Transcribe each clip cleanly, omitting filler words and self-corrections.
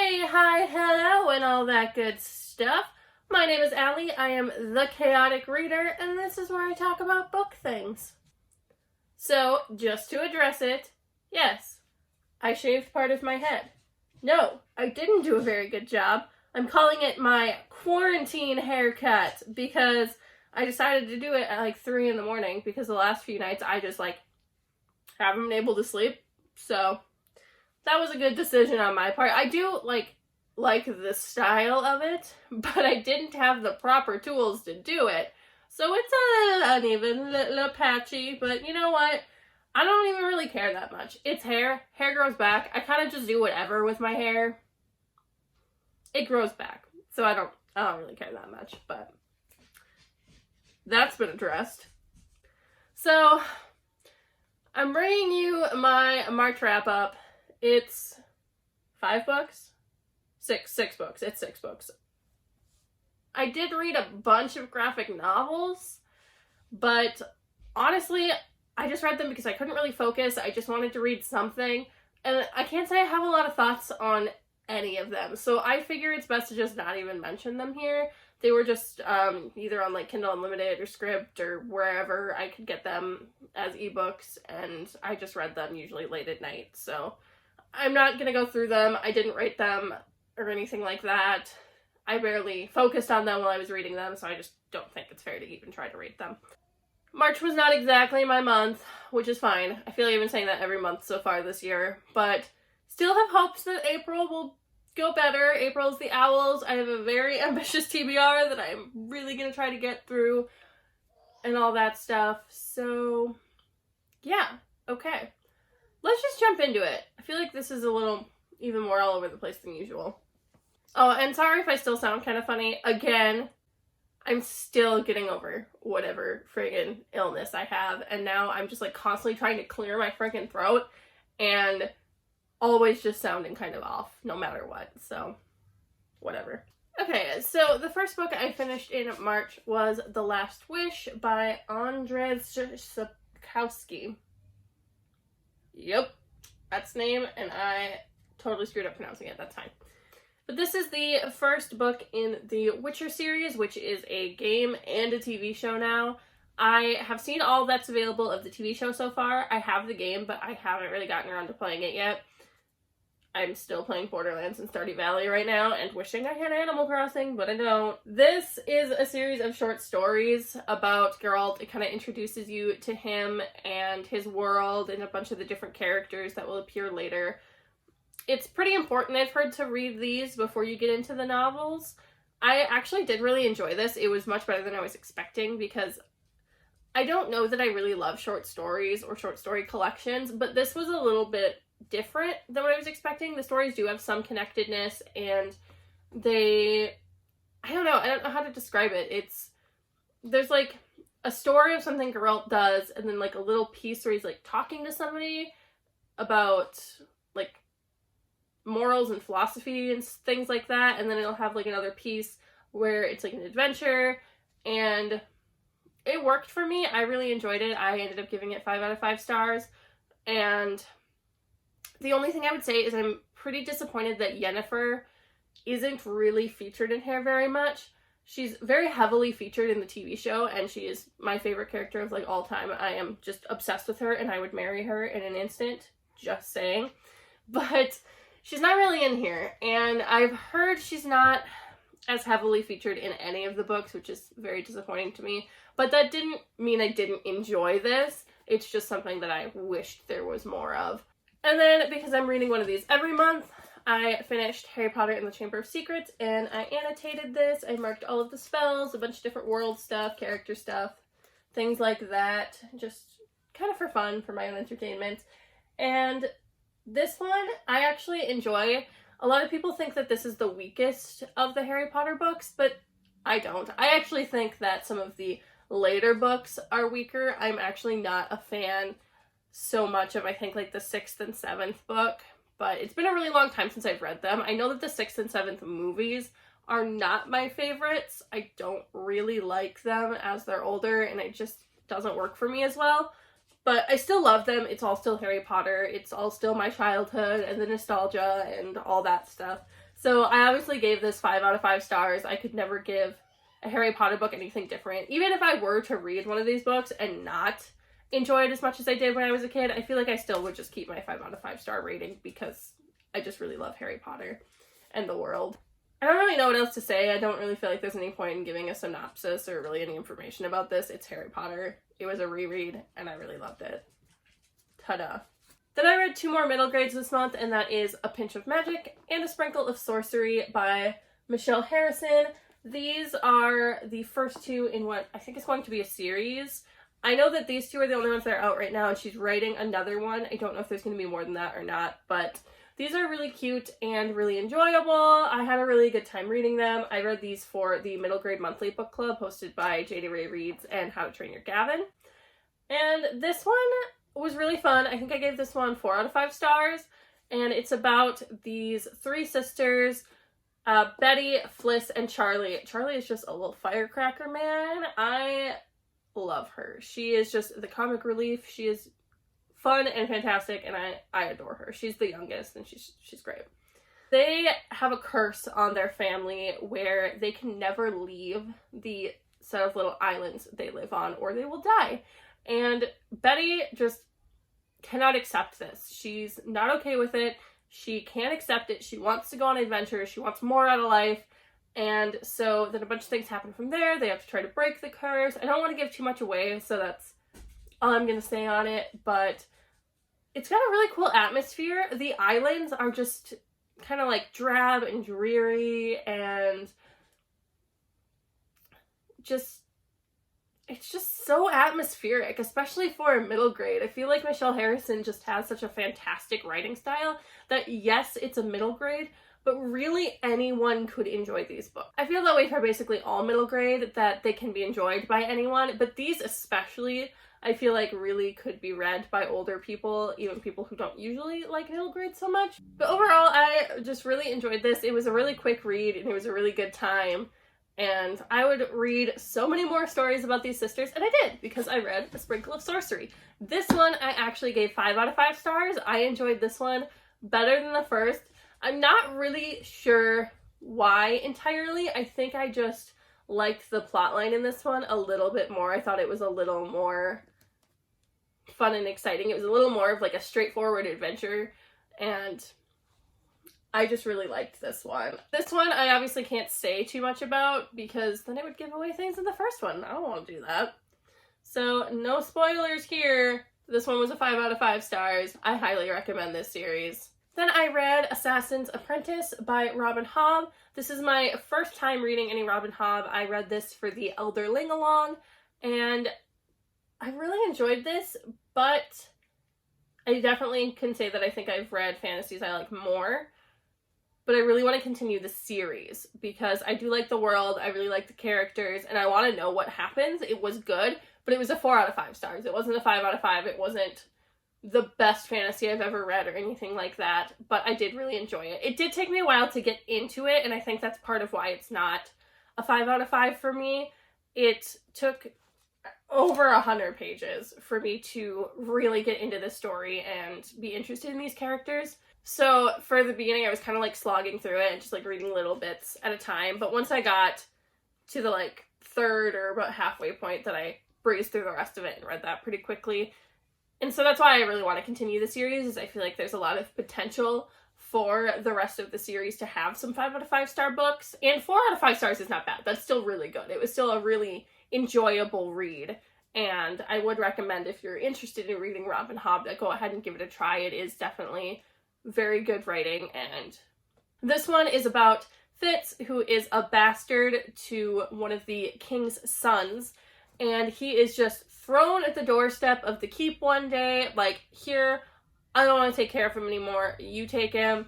Hey, hi, hello, and all that good stuff. My name is Aly, I am the Chaotic Reader, and this is where I talk about book things. So, just to address it, yes, I shaved part of my head. No, I didn't do a very good job. I'm calling it my quarantine haircut because I decided to do it at like 3 in the morning because the last few nights I just haven't been able to sleep, so that was a good decision on my part. I do like the style of it, but I didn't have the proper tools to do it. So it's a little uneven, a little patchy, but you know what? I don't even really care that much. It's hair. Hair grows back. I kind of just do whatever with my hair. It grows back. So I don't really care that much, but that's been addressed. So I'm bringing you my March wrap up. It's 5 books? Six books. It's 6 books. I did read a bunch of graphic novels, but honestly, I just read them because I couldn't really focus. I just wanted to read something, and I can't say I have a lot of thoughts on any of them, so I figure it's best to just not even mention them here. They were just either on like Kindle Unlimited or Script or wherever I could get them as ebooks, and I just read them usually late at night, so I'm not going to go through them. I didn't rate them or anything like that. I barely focused on them while I was reading them, so I just don't think it's fair to even try to rate them. March was not exactly my month, which is fine. I feel like I've been saying that every month so far this year, but still have hopes that April will go better. April's the Owls. I have a very ambitious TBR that I'm really going to try to get through and all that stuff. So, yeah, okay. Let's just jump into it. I feel like this is a little even more all over the place than usual. Oh, and sorry if I still sound kind of funny. Again, I'm still getting over whatever friggin' illness I have, and now I'm just like constantly trying to clear my friggin' throat and always just sounding kind of off no matter what, so whatever. Okay, so the first book I finished in March was The Last Wish by Andrzej Sapkowski. Yep, that's the name, and I totally screwed up pronouncing it, that's fine. But this is the first book in the Witcher series, which is a game and a TV show now. I have seen all that's available of the TV show so far. I have the game, but I haven't really gotten around to playing it yet. I'm still playing Borderlands and Stardew Valley right now and wishing I had Animal Crossing, but I don't. This is a series of short stories about Geralt. It kind of introduces you to him and his world and a bunch of the different characters that will appear later. It's pretty important, I've heard, to read these before you get into the novels. I actually did really enjoy this. It was much better than I was expecting because I don't know that I really love short stories or short story collections, but this was a little bit different than what I was expecting. The stories do have some connectedness, and I don't know how to describe it. There's like a story of something Geralt does, and then like a little piece where he's like talking to somebody about like morals and philosophy and things like that, and then it'll have like another piece where it's like an adventure, and it worked for me. I really enjoyed it. I ended up giving it 5 out of 5 stars, and the only thing I would say is I'm pretty disappointed that Yennefer isn't really featured in here very much. She's very heavily featured in the TV show, and she is my favorite character of like all time. I am just obsessed with her, and I would marry her in an instant, just saying. But she's not really in here, and I've heard she's not as heavily featured in any of the books, which is very disappointing to me. But that didn't mean I didn't enjoy this. It's just something that I wished there was more of. And then, because I'm reading one of these every month, I finished Harry Potter and the Chamber of Secrets, and I annotated this. I marked all of the spells, a bunch of different world stuff, character stuff, things like that, just kind of for fun, for my own entertainment. And this one, I actually enjoy. A lot of people think that this is the weakest of the Harry Potter books, but I don't. I actually think that some of the later books are weaker. I'm actually not a fan so much of, I think, like the 6th and 7th book, but it's been a really long time since I've read them. I know that the 6th and 7th movies are not my favorites. I don't really like them as they're older, and it just doesn't work for me as well. But I still love them. It's all still Harry Potter. It's all still my childhood and the nostalgia and all that stuff. So I obviously gave this 5 out of 5 stars. I could never give a Harry Potter book anything different. Even if I were to read one of these books and not enjoy it as much as I did when I was a kid, I feel like I still would just keep my 5 out of 5 star rating because I just really love Harry Potter and the world. I don't really know what else to say. I don't really feel like there's any point in giving a synopsis or really any information about this. It's Harry Potter. It was a reread, and I really loved it. Ta-da. Then I read 2 more middle grades this month, and that is A Pinch of Magic and A Sprinkle of Sorcery by Michelle Harrison. These are the first 2 in what I think is going to be a series. I know that these 2 are the only ones that are out right now, and she's writing another one. I don't know if there's going to be more than that or not, but these are really cute and really enjoyable. I had a really good time reading them. I read these for the middle grade monthly book club hosted by J.D. Ray Reads and How to Train Your Gavin. And this one was really fun. I think I gave this one 4 out of 5 stars. And it's about these 3 sisters, Betty, Fliss, and Charlie. Charlie is just a little firecracker, man. I love her. She is just the comic relief. She is fun and fantastic, and I adore her. She's the youngest, and she's great. They have a curse on their family where they can never leave the set of little islands they live on, or they will die. And Betty just cannot accept this. She's not okay with it. She can't accept it. She wants to go on adventures. She wants more out of life. And so then a bunch of things happen from there. They have to try to break the curse. I don't want to give too much away, so that's all I'm going to say on it, but it's got a really cool atmosphere. The islands are just kind of like drab and dreary and it's just so atmospheric, especially for a middle grade. I feel like Michelle Harrison just has such a fantastic writing style that yes, it's a middle grade, but really anyone could enjoy these books. I feel that way for basically all middle grade, that they can be enjoyed by anyone, but these especially I feel like really could be read by older people, even people who don't usually like middle grade so much. But overall, I just really enjoyed this. It was a really quick read, and it was a really good time. And I would read so many more stories about these sisters, and I did, because I read A Sprinkle of Sorcery. This one I actually gave 5 out of 5 stars. I enjoyed this one better than the first. I'm not really sure why entirely. I think I just liked the plotline in this one a little bit more. I thought it was a little more fun and exciting. It was a little more of like a straightforward adventure, and I just really liked this one. This one I obviously can't say too much about because then it would give away things in the first one. I don't want to do that. So no spoilers here. This one was a 5 out of 5 stars. I highly recommend this series. Then I read Assassin's Apprentice by Robin Hobb. This is my first time reading any Robin Hobb. I read this for the Elderling Along, and I really enjoyed this, but I definitely can say that I think I've read fantasies I like more. But I really want to continue the series because I do like the world, I really like the characters, and I want to know what happens. It was good, but it was a 4 out of 5 stars. It wasn't a 5 out of 5. It wasn't the best fantasy I've ever read or anything like that, but I did really enjoy it. It did take me a while to get into it, and I think that's part of why it's not a 5 out of 5 for me. It took over 100 pages for me to really get into the story and be interested in these characters. So for the beginning, I was kind of like slogging through it and just like reading little bits at a time. But once I got to the like third or about halfway point, that I breezed through the rest of it and read that pretty quickly. And so that's why I really want to continue the series, is I feel like there's a lot of potential for the rest of the series to have some 5 out of 5 star books. And 4 out of 5 stars is not bad. That's still really good. It was still a really enjoyable read. And I would recommend, if you're interested in reading Robin Hobb, that go ahead and give it a try. It is definitely very good writing. And this one is about Fitz, who is a bastard to one of the king's sons. And he is just thrown at the doorstep of the keep one day, like, here, I don't want to take care of him anymore, you take him.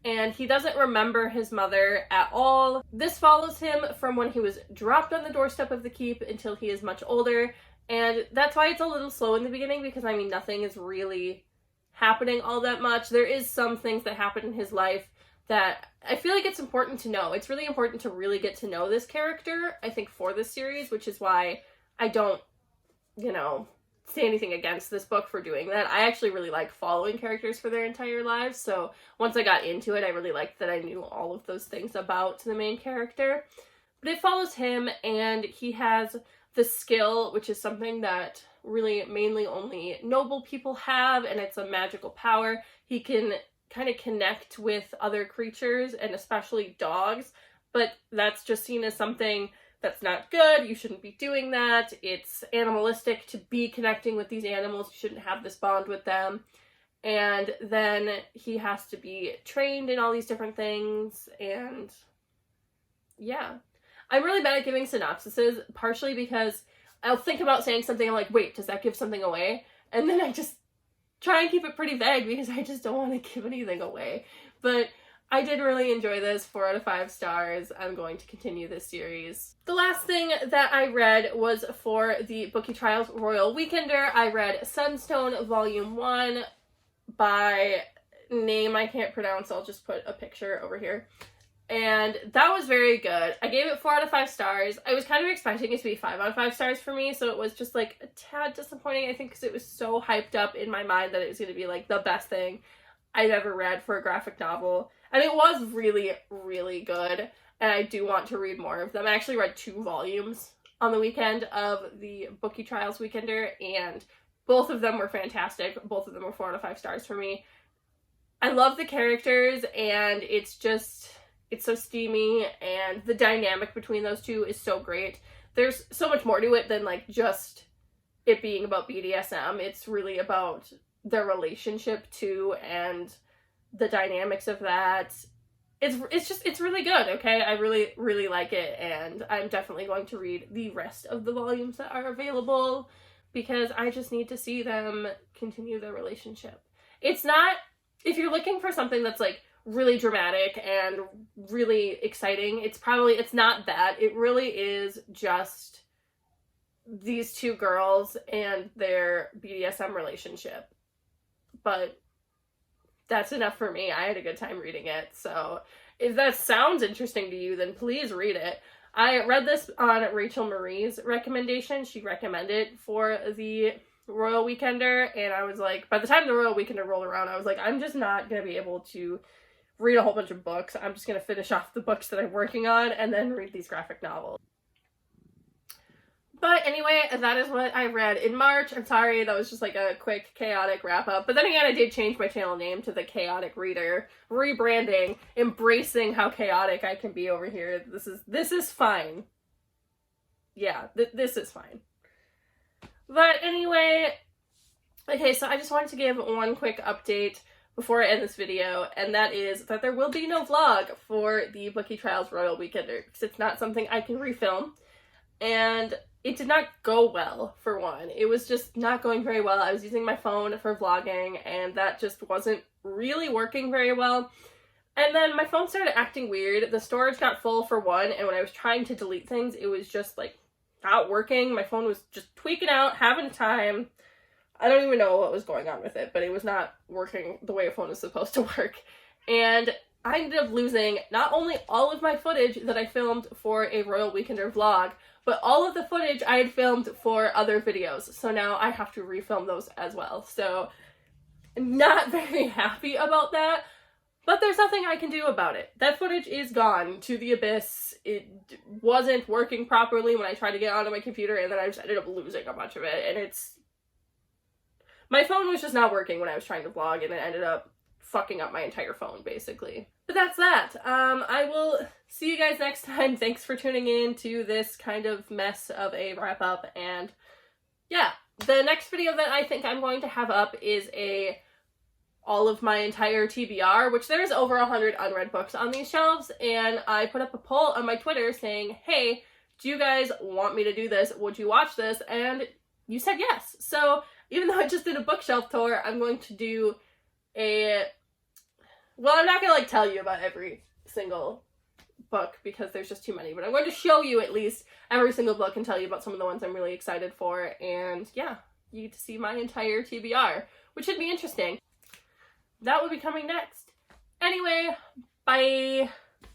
And he doesn't remember his mother at all. This follows him from when he was dropped on the doorstep of the keep until he is much older. And that's why it's a little slow in the beginning, because, I mean, nothing is really happening all that much. There is some things that happen in his life that I feel like it's important to know. It's really important to really get to know this character, I think, for this series, which is why I don't, say anything against this book for doing that. I actually really like following characters for their entire lives, so once I got into it, I really liked that I knew all of those things about the main character. But it follows him, and he has the skill, which is something that really mainly only noble people have, and it's a magical power. He can kind of connect with other creatures, and especially dogs, but that's just seen as something that's not good. You shouldn't be doing that. It's animalistic to be connecting with these animals. You shouldn't have this bond with them. And then he has to be trained in all these different things, and yeah. I'm really bad at giving synopsises, partially because I'll think about saying something, I'm like, wait, does that give something away? And then I just try and keep it pretty vague because I just don't want to give anything away. But I did really enjoy this, 4 out of 5 stars. I'm going to continue this series. The last thing that I read was for the Bookie Trials Royal Weekender. I read Sunstone Volume 1 by name I can't pronounce. I'll just put a picture over here. And that was very good. I gave it 4 out of 5 stars. I was kind of expecting it to be 5 out of 5 stars for me, so it was just like a tad disappointing, I think, because it was so hyped up in my mind that it was going to be like the best thing I've ever read for a graphic novel. And it was really, really good, and I do want to read more of them. I actually read 2 volumes on the weekend of the Bookie Trials Weekender, and both of them were fantastic. Both of them were 4 out of 5 stars for me. I love the characters, and it's so steamy, and the dynamic between those two is so great. There's so much more to it than like just it being about BDSM. It's really about their relationship too, and the dynamics of that. It's really good, okay? I really, really like it, and I'm definitely going to read the rest of the volumes that are available because I just need to see them continue their relationship. It's not, if you're looking for something that's like really dramatic and really exciting, it's not that. It really is just these 2 girls and their BDSM relationship. But that's enough for me. I had a good time reading it. So if that sounds interesting to you, then please read it. I read this on Rachel Marie's recommendation. She recommended it for the Royal Weekender, and I was like, by the time the Royal Weekender rolled around, I was like, I'm just not going to be able to read a whole bunch of books. I'm just going to finish off the books that I'm working on and then read these graphic novels. But anyway, that is what I read in March. I'm sorry, that was just like a quick chaotic wrap up. But then again, I did change my channel name to The Chaotic Reader, rebranding, embracing how chaotic I can be over here. This is fine. Yeah, this is fine. But anyway, okay, so I just wanted to give one quick update before I end this video, and that is that there will be no vlog for the Bookie Trials Royal Weekender, because it's not something I can refilm, and it did not go well, for one. It was just not going very well. I was using my phone for vlogging, and that just wasn't really working very well. And then my phone started acting weird. The storage got full, for one, and when I was trying to delete things, it was just, like, not working. My phone was just tweaking out, having time. I don't even know what was going on with it, but it was not working the way a phone is supposed to work. And I ended up losing not only all of my footage that I filmed for a Royal Weekender vlog, but all of the footage I had filmed for other videos. So now I have to refilm those as well. So not very happy about that, but there's nothing I can do about it. That footage is gone to the abyss. It wasn't working properly when I tried to get onto my computer, and then I just ended up losing a bunch of it, and my phone was just not working when I was trying to vlog, and it ended up fucking up my entire phone, basically. But that's that. I will see you guys next time. Thanks for tuning in to this kind of mess of a wrap-up, and yeah. The next video that I think I'm going to have up is all of my entire TBR, which there's over 100 unread books on these shelves, and I put up a poll on my Twitter saying, hey, do you guys want me to do this? Would you watch this? And you said yes. So even though I just did a bookshelf tour, I'm going to do well, I'm not going to, like, tell you about every single book because there's just too many, but I'm going to show you at least every single book and tell you about some of the ones I'm really excited for, and yeah, you get to see my entire TBR, which should be interesting. That will be coming next. Anyway, bye!